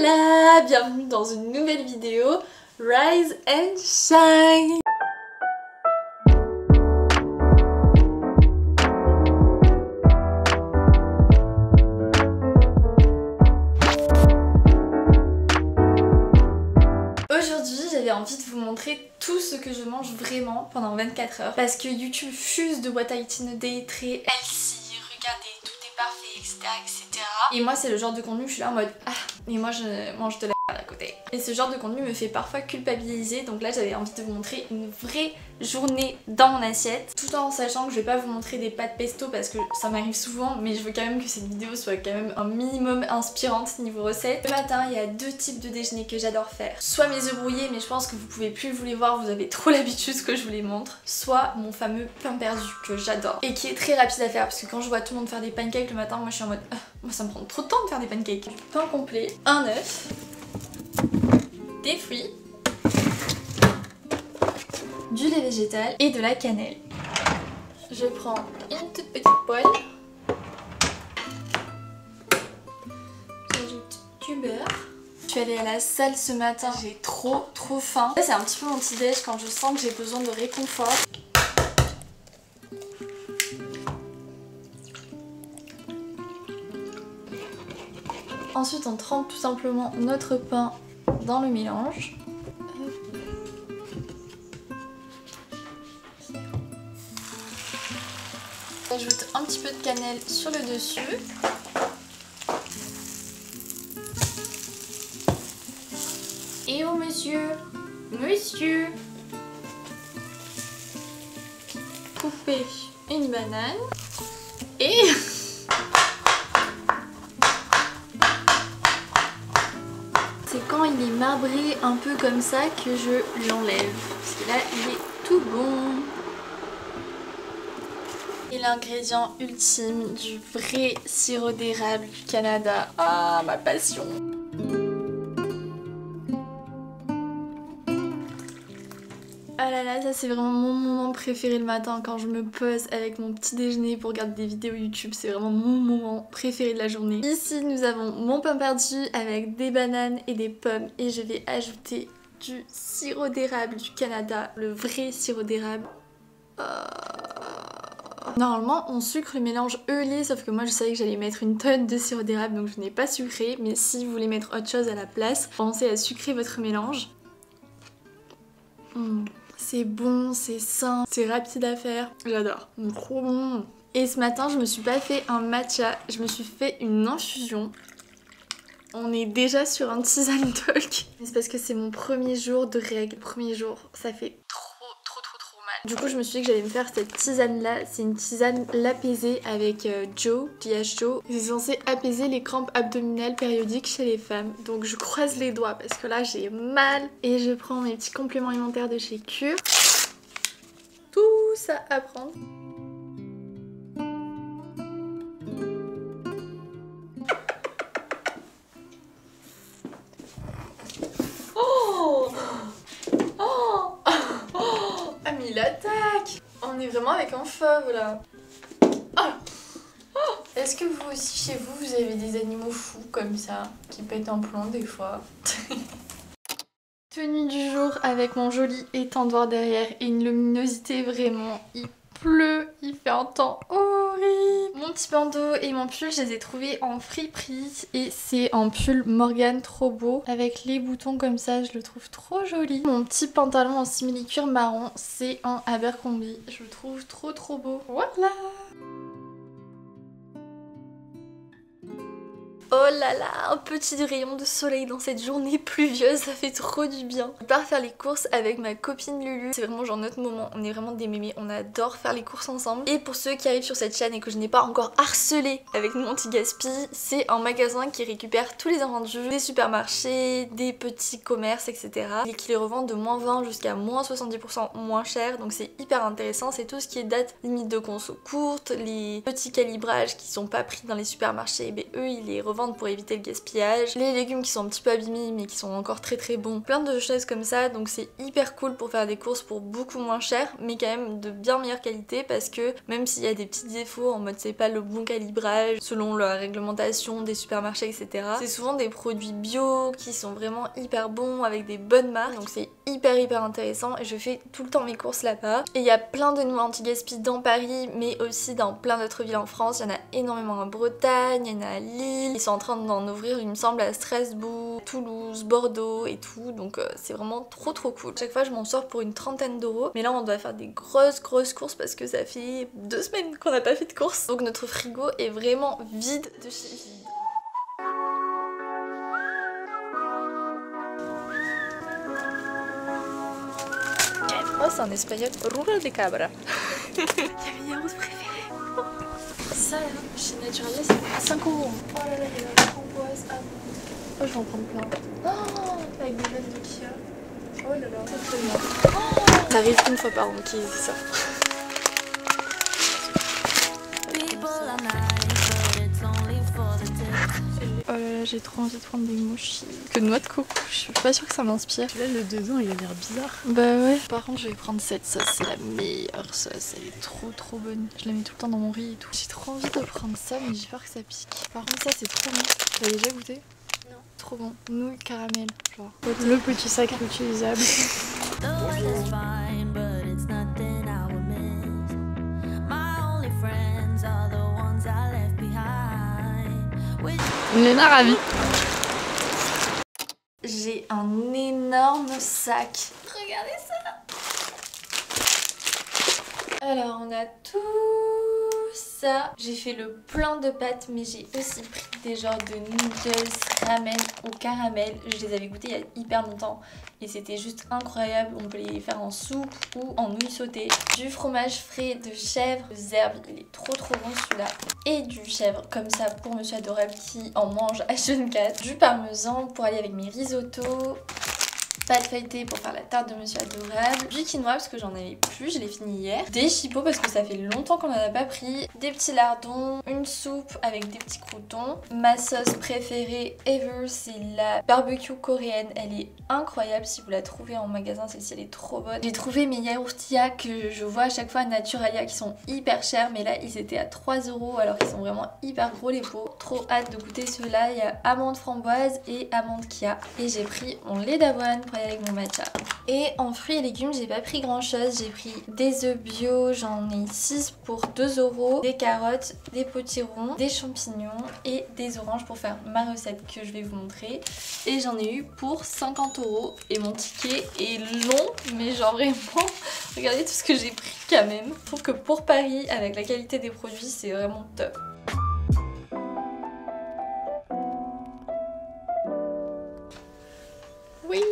Voilà, bienvenue dans une nouvelle vidéo Rise and Shine. Aujourd'hui, j'avais envie de vous montrer tout ce que je mange vraiment pendant 24 heures parce que YouTube fuse de what I eat in a day très healthy, regardez, tout est parfait, etc. etc. Et moi, c'est le genre de contenu où je suis là en mode ah, et moi je mange de la à côté. Et ce genre de contenu me fait parfois culpabiliser, donc là j'avais envie de vous montrer une vraie journée dans mon assiette, tout en sachant que je vais pas vous montrer des pâtes pesto parce que ça m'arrive souvent, mais je veux quand même que cette vidéo soit quand même un minimum inspirante niveau recette. Le matin, il y a deux types de déjeuner que j'adore faire. Soit mes œufs brouillés, mais je pense que vous pouvez plus vous les voir, vous avez trop l'habitude que je vous les montre. Soit mon fameux pain perdu que j'adore et qui est très rapide à faire parce que quand je vois tout le monde faire des pancakes le matin, moi je suis en mode moi ça me prend trop de temps de faire des pancakes. Pain complet, un œuf, des fruits, du lait végétal et de la cannelle. Je prends une toute petite poêle, j'ajoute du beurre. Je suis allée à la salle ce matin, j'ai trop faim. C'est un petit peu mon petit déj quand je sens que j'ai besoin de réconfort. Ensuite on trempe tout simplement notre pain dans le mélange. J'ajoute un petit peu de cannelle sur le dessus. Et oh monsieur, coupez une banane et c'est quand il est marbré un peu comme ça que je l'enlève. Parce que là, il est tout bon. Et l'ingrédient ultime du vrai sirop d'érable du Canada. Ah, ma passion. Ah là là, ça c'est vraiment mon moment préféré le matin quand je me pose avec mon petit déjeuner pour regarder des vidéos YouTube. C'est vraiment mon moment préféré de la journée. Ici nous avons mon pain perdu avec des bananes et des pommes et je vais ajouter du sirop d'érable du Canada, le vrai sirop d'érable. Normalement on sucre le mélange œuflé, sauf que moi je savais que j'allais mettre une tonne de sirop d'érable donc je n'ai pas sucré, mais si vous voulez mettre autre chose à la place, pensez à sucrer votre mélange. C'est bon, c'est sain, c'est rapide à faire, j'adore, trop bon. Et ce matin je me suis pas fait un matcha, je me suis fait une infusion. On est déjà sur un tisane talk. C'est parce que c'est mon premier jour de règles, premier jour, ça fait trop mal. Du coup je me suis dit que j'allais me faire cette tisane là, c'est une tisane l'apaisée avec Joe, JH Joe. C'est censé apaiser les crampes abdominales périodiques chez les femmes. Donc je croise les doigts parce que là j'ai mal. Et je prends mes petits compléments alimentaires de chez Cure. Tout ça à prendre. Ah mais il attaque. On est vraiment avec un fauve là. Est-ce que vous aussi chez vous, vous avez des animaux fous comme ça, qui pètent un plomb des fois? Tenue du jour avec mon joli étendoir derrière et une luminosité vraiment, il pleut, il fait un temps horrible. Mon petit bandeau et mon pull, je les ai trouvés en friperie et c'est un pull Morgane trop beau avec les boutons comme ça, je le trouve trop joli. Mon petit pantalon en simili-cuir marron, c'est un Abercrombie, je le trouve trop beau. Voilà. Oh là là, un petit rayon de soleil dans cette journée pluvieuse, ça fait trop du bien. Je pars faire les courses avec ma copine Lulu, c'est vraiment genre notre moment, on est vraiment des mémés, on adore faire les courses ensemble. Et pour ceux qui arrivent sur cette chaîne et que je n'ai pas encore harcelé avec mon anti-gaspi, c'est un magasin qui récupère tous les invendus des supermarchés, des petits commerces, etc. et qui les revendent de moins 20 jusqu'à moins 70% moins cher, donc c'est hyper intéressant. C'est tout ce qui est date limite de conso courte, les petits calibrages qui sont pas pris dans les supermarchés, et eux ils les revendent revendre pour éviter le gaspillage, les légumes qui sont un petit peu abîmés mais qui sont encore très très bons, plein de choses comme ça, donc c'est hyper cool pour faire des courses pour beaucoup moins cher mais quand même de bien meilleure qualité parce que même s'il y a des petits défauts en mode c'est pas le bon calibrage selon la réglementation des supermarchés etc, c'est souvent des produits bio qui sont vraiment hyper bons avec des bonnes marques, donc c'est hyper intéressant et je fais tout le temps mes courses là-bas. Et il y a plein de nouveaux anti-gaspi dans Paris mais aussi dans plein d'autres villes en France, il y en a énormément en Bretagne, il y en a à Lille, ils sont en train d'en ouvrir il me semble à Strasbourg, Toulouse, Bordeaux et tout, donc c'est vraiment trop cool. Chaque fois je m'en sors pour une trentaine d'euros, mais là on doit faire des grosses courses parce que ça fait 2 semaines qu'on n'a pas fait de courses, donc notre frigo est vraiment vide de chez vide. Oh, c'est un espagnol. Rural de cabra. Il y avait mes yaourts préférés. Ça là, chez Naturalia, c'est 5 €. Oh là là, il y a la framboise. Ah, oh, je vais en prendre plein. Oh, avec des vannes de Kia. Oh là là, c'est trop bien. Oh, ça arrive une fois par an qu'ils disent ça. Oh là là, j'ai trop envie de prendre des mochis. Que noix de coco, je suis pas sûre que ça m'inspire. Là, le dedans, il a l'air bizarre. Bah ouais. Par contre, je vais prendre cette sauce, c'est la meilleure sauce. Elle est trop bonne. Je la mets tout le temps dans mon riz et tout. J'ai trop envie de prendre ça, mais j'ai peur que ça pique. Par contre, ça, c'est trop bon. T'as déjà goûté? Non. Trop bon. Nouilles caramel, genre. Le petit sac réutilisable. Léna ravie. J'ai un énorme sac. Regardez ça. Alors on a tout ça. J'ai fait le plein de pâtes mais j'ai aussi pris des genres de noodles ramen au caramel. Je les avais goûtés il y a hyper longtemps et c'était juste incroyable. On peut les faire en soupe ou en nouilles sautées. Du fromage frais de chèvre, de zerbe, il est trop bon celui-là. Et du chèvre comme ça pour Monsieur Adorable qui en mange H24. Du parmesan pour aller avec mes risottos. Pâte feuilletée pour faire la tarte de Monsieur Adorable, du quinoa parce que j'en avais plus, je l'ai fini hier, des chipots parce que ça fait longtemps qu'on en a pas pris, des petits lardons, une soupe avec des petits croutons, ma sauce préférée ever c'est la barbecue coréenne, elle est incroyable, si vous la trouvez en magasin celle-ci elle est trop bonne. J'ai trouvé mes yaourtias que je vois à chaque fois à Naturalia qui sont hyper chers mais là ils étaient à 3 € alors qu'ils sont vraiment hyper gros les pots. Trop hâte de goûter ceux-là, il y a amande framboise et amande kia et j'ai pris mon lait d'avoine pour aller avec mon matcha. Et en fruits et légumes j'ai pas pris grand chose, j'ai pris des œufs bio, j'en ai 6 pour 2 €, des carottes, des potirons, des champignons et des oranges pour faire ma recette que je vais vous montrer et j'en ai eu pour 50 € et mon ticket est long mais genre vraiment regardez tout ce que j'ai pris quand même. Je trouve que pour Paris avec la qualité des produits c'est vraiment top. Oui.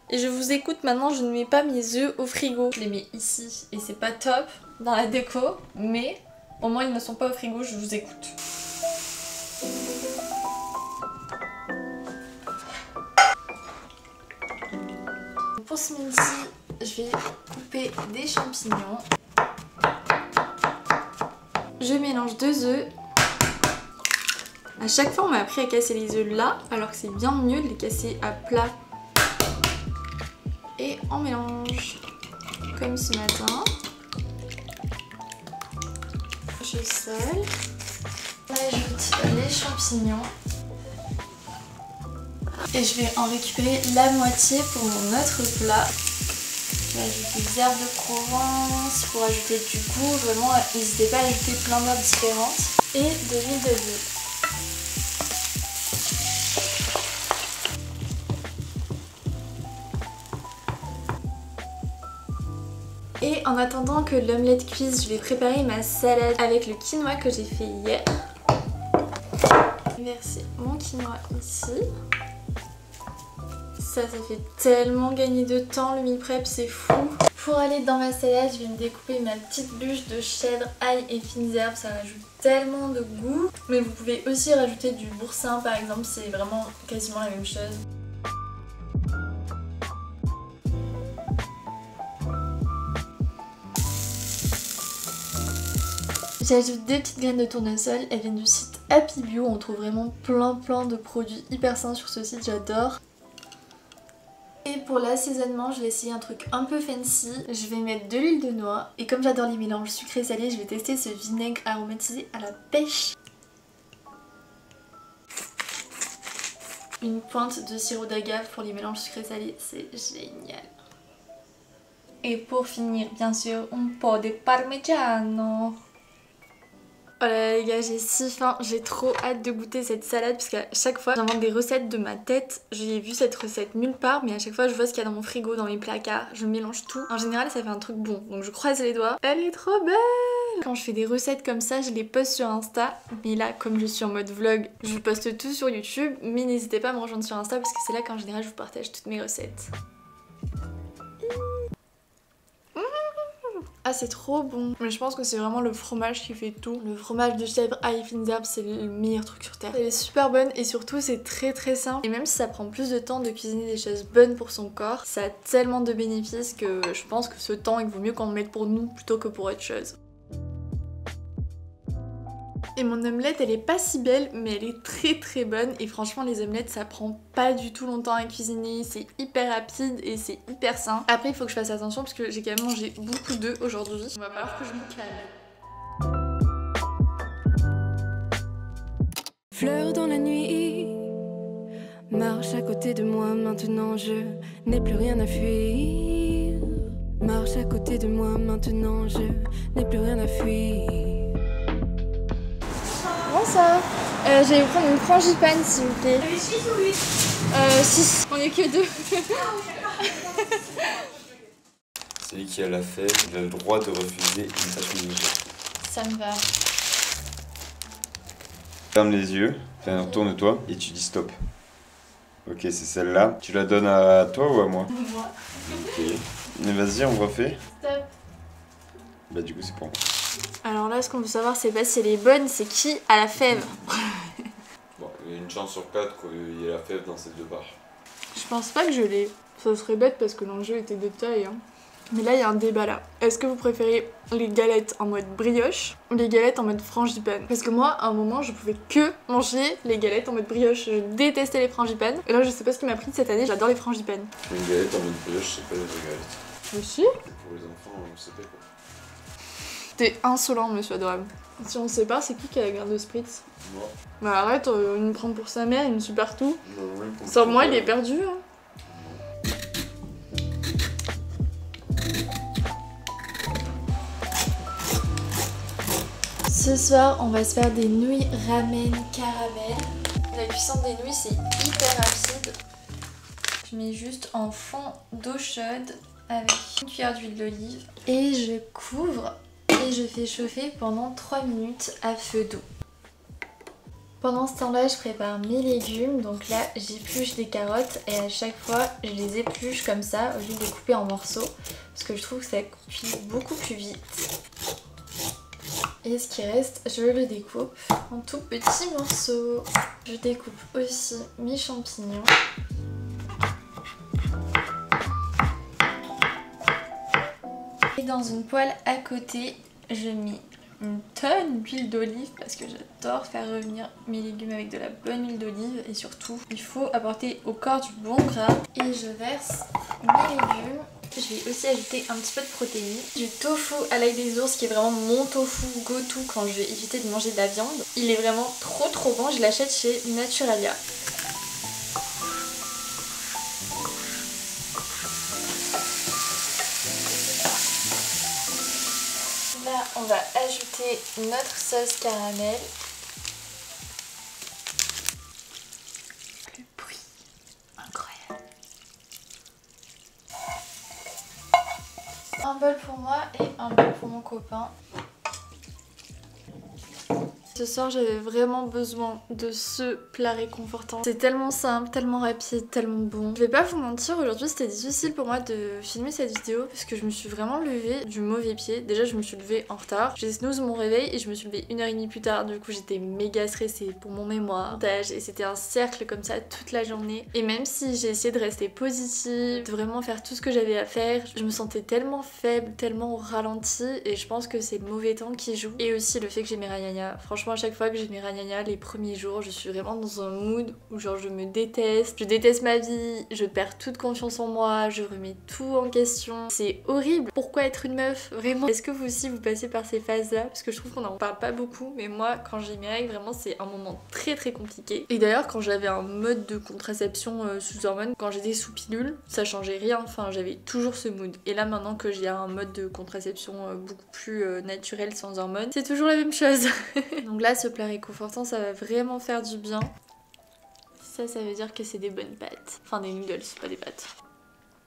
Et je vous écoute maintenant, je ne mets pas mes œufs au frigo. Je les mets ici et c'est pas top dans la déco, mais au moins ils ne sont pas au frigo, je vous écoute. Pour ce midi, je vais couper des champignons. Je mélange 2 œufs. À chaque fois on m'a appris à casser les œufs là, alors que c'est bien mieux de les casser à plat. Et on mélange comme ce matin. Je sale. On ajoute les champignons. Et je vais en récupérer la moitié pour mon autre plat. Je vais ajouter des herbes de Provence pour ajouter du goût. Vraiment, n'hésitez pas à ajouter plein d'herbes différentes. Et de l'huile d'olive. Et en attendant que l'omelette cuise, je vais préparer ma salade avec le quinoa que j'ai fait hier. Verser mon quinoa ici. Ça fait tellement gagner de temps, le meal prep, c'est fou. Pour aller dans ma salade, je vais me découper ma petite bûche de chèdre, ail et fines herbes. Ça rajoute tellement de goût. Mais vous pouvez aussi rajouter du boursin par exemple, c'est vraiment quasiment la même chose. J'ajoute 2 petites graines de tournesol, elles viennent du site Happy Bio, on trouve vraiment plein de produits hyper sains sur ce site, j'adore. Et pour l'assaisonnement, je vais essayer un truc un peu fancy. Je vais mettre de l'huile de noix. Et comme j'adore les mélanges sucré-salé, je vais tester ce vinaigre aromatisé à la pêche. Une pointe de sirop d'agave pour les mélanges sucré-salé, c'est génial. Et pour finir, bien sûr, un po' de parmigiano. Oh là là les gars, j'ai si faim, j'ai trop hâte de goûter cette salade parce qu'à chaque fois j'invente des recettes de ma tête. J'ai vu cette recette nulle part mais à chaque fois je vois ce qu'il y a dans mon frigo, dans mes placards, je mélange tout. En général ça fait un truc bon, donc je croise les doigts. Elle est trop belle! Quand je fais des recettes comme ça, je les poste sur Insta. Mais là, comme je suis en mode vlog, je poste tout sur YouTube. Mais n'hésitez pas à me rejoindre sur Insta parce que c'est là qu'en général je vous partage toutes mes recettes. Ah c'est trop bon. Mais je pense que c'est vraiment le fromage qui fait tout. Le fromage de chèvre à fines herbes, c'est le meilleur truc sur terre. Elle est super bonne et surtout c'est très simple. Et même si ça prend plus de temps de cuisiner des choses bonnes pour son corps, ça a tellement de bénéfices que je pense que ce temps il vaut mieux qu'on le mette pour nous plutôt que pour autre chose. Et mon omelette elle est pas si belle mais elle est très bonne et franchement les omelettes ça prend pas du tout longtemps à cuisiner, c'est hyper rapide et c'est hyper sain. Après il faut que je fasse attention parce que j'ai quand même mangé beaucoup d'œufs aujourd'hui. Il va falloir que je me calme. Fleur dans la nuit, marche à côté de moi maintenant je n'ai plus rien à fuir. Marche à côté de moi maintenant je n'ai plus rien à fuir. Bonsoir, je vais vous prendre une frangipane s'il vous plaît. 6 ou 8 6, on est que 2. Celui qui a la fève, il a le droit de refuser une tâche ménagère. Ça me va. Ferme les yeux, retourne-toi et tu dis stop. Ok, c'est celle-là. Tu la donnes à toi ou à moi? Moi. Ok. Mais vas-y, on refait. Stop. Bah du coup c'est pour moi. Alors là, ce qu'on veut savoir, c'est pas si elle est bonne, c'est qui a la fève. Bon, il y a une chance sur 4 qu'il y ait la fève dans ces 2 barres. Je pense pas que je l'ai. Ça serait bête parce que l'enjeu était de taille. Hein. Mais là, il y a un débat là. Est-ce que vous préférez les galettes en mode brioche ou les galettes en mode frangipane? Parce que moi, à un moment, je pouvais que manger les galettes en mode brioche. Je détestais les frangipanes. Et là, je sais pas ce qui m'a pris cette année, j'adore les frangipanes. Une galette en mode brioche, c'est pas des vraies galettes. Mais si. Pour les enfants, on sait pas quoi. T'es insolent, monsieur adorable. Si on se sépare, c'est qui a la garde de spritz? Moi. Bah arrête, il me prend pour sa mère, il me suit partout. Non, Sans moi, il est perdu. Hein. Ce soir, on va se faire des nouilles ramen caramel. La cuisson des nouilles, c'est hyper rapide. Je mets juste en fond d'eau chaude avec une cuillère d'huile d'olive et je couvre et je fais chauffer pendant 3 minutes à feu doux. Pendant ce temps-là, je prépare mes légumes. Donc là, j'épluche des carottes et à chaque fois, je les épluche comme ça au lieu de les couper en morceaux parce que je trouve que ça cuit beaucoup plus vite. Et ce qui reste, je le découpe en tout petits morceaux. Je découpe aussi mes champignons. Et dans une poêle à côté, je mets une tonne d'huile d'olive parce que j'adore faire revenir mes légumes avec de la bonne huile d'olive. Et surtout, il faut apporter au corps du bon gras. Et je verse mes légumes. Je vais aussi ajouter un petit peu de protéines. Du tofu à l'ail des ours qui est vraiment mon tofu go-to quand je vais éviter de manger de la viande. Il est vraiment trop bon, je l'achète chez Naturalia. Là on va ajouter notre sauce caramel. Le bruit, incroyable. Un bol pour moi et un bol pour mon copain. Ce soir j'avais vraiment besoin de ce plat réconfortant. C'est tellement simple, tellement rapide, tellement bon. Je vais pas vous mentir, aujourd'hui c'était difficile pour moi de filmer cette vidéo parce que je me suis vraiment levée du mauvais pied. Déjà je me suis levée en retard, j'ai snooze mon réveil et je me suis levée 1h30 plus tard. Du coup j'étais méga stressée pour mon mémoire, et c'était un cercle comme ça toute la journée. Et même si j'ai essayé de rester positive, de vraiment faire tout ce que j'avais à faire, je me sentais tellement faible, tellement au ralenti et je pense que c'est le mauvais temps qui joue. Et aussi le fait que j'ai mes ragnagnas. Franchement franchement à chaque fois que j'ai mes ragnagnas les premiers jours, je suis vraiment dans un mood où genre je me déteste, je déteste ma vie, je perds toute confiance en moi, je remets tout en question. C'est horrible. Pourquoi être une meuf? Vraiment. Est-ce que vous aussi vous passez par ces phases-là? Parce que je trouve qu'on en parle pas beaucoup, mais moi quand j'ai mes règles, vraiment c'est un moment très très compliqué. Et d'ailleurs quand j'avais un mode de contraception sous hormones, quand j'étais sous pilule, ça changeait rien, enfin j'avais toujours ce mood. Et là maintenant que j'ai un mode de contraception beaucoup plus naturel sans hormones, c'est toujours la même chose. Donc là ce plat réconfortant ça va vraiment faire du bien. Ça veut dire que c'est des bonnes pâtes. Enfin des noodles, pas des pâtes.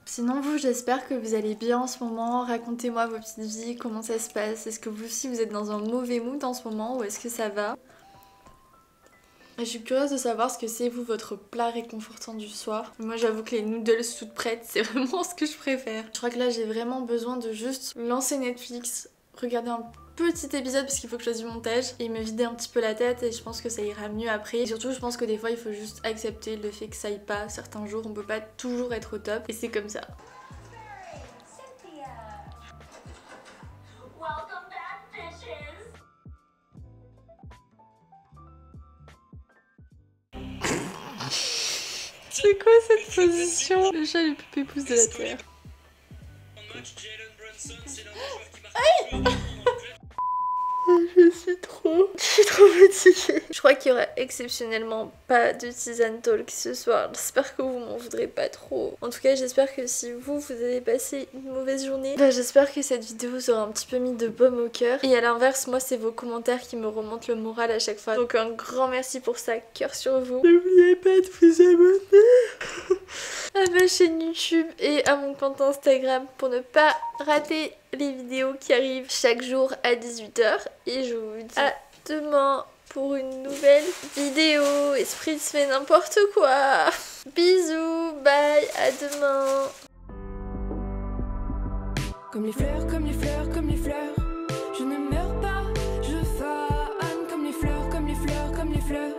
Sinon vous, j'espère que vous allez bien en ce moment. Racontez-moi vos petites vies, comment ça se passe. Est-ce que vous aussi vous êtes dans un mauvais mood en ce moment ou est-ce que ça va? Je suis curieuse de savoir ce que c'est vous votre plat réconfortant du soir. Moi j'avoue que les noodles toutes prêtes c'est vraiment ce que je préfère. Je crois que là j'ai vraiment besoin de juste lancer Netflix, regarder un petit épisode parce qu'il faut que je fasse du montage et me vider un petit peu la tête et je pense que ça ira mieux après. Et surtout je pense que des fois il faut juste accepter le fait que ça aille pas. Certains jours on peut pas toujours être au top et c'est comme ça. C'est quoi cette position? Le chat le plus pépouze de la terre. Aïe! Je suis trop fatiguée. Je crois qu'il y aura exceptionnellement pas de tisane talk ce soir. J'espère que vous m'en voudrez pas trop. En tout cas, j'espère que si vous avez passé une mauvaise journée, j'espère que cette vidéo vous aura un petit peu mis de baume au cœur. Et à l'inverse, moi, c'est vos commentaires qui me remontent le moral à chaque fois. Donc un grand merci pour ça, cœur sur vous. N'oubliez pas de vous abonner à ma chaîne YouTube et à mon compte Instagram pour ne pas rater les vidéos qui arrivent chaque jour à 18h. Et je vous dis à demain pour une nouvelle vidéo. Esprit de semaine n'importe quoi. Bisous, bye, à demain. Comme les fleurs, comme les fleurs, comme les fleurs. Je ne meurs pas, je fane comme les fleurs, comme les fleurs, comme les fleurs.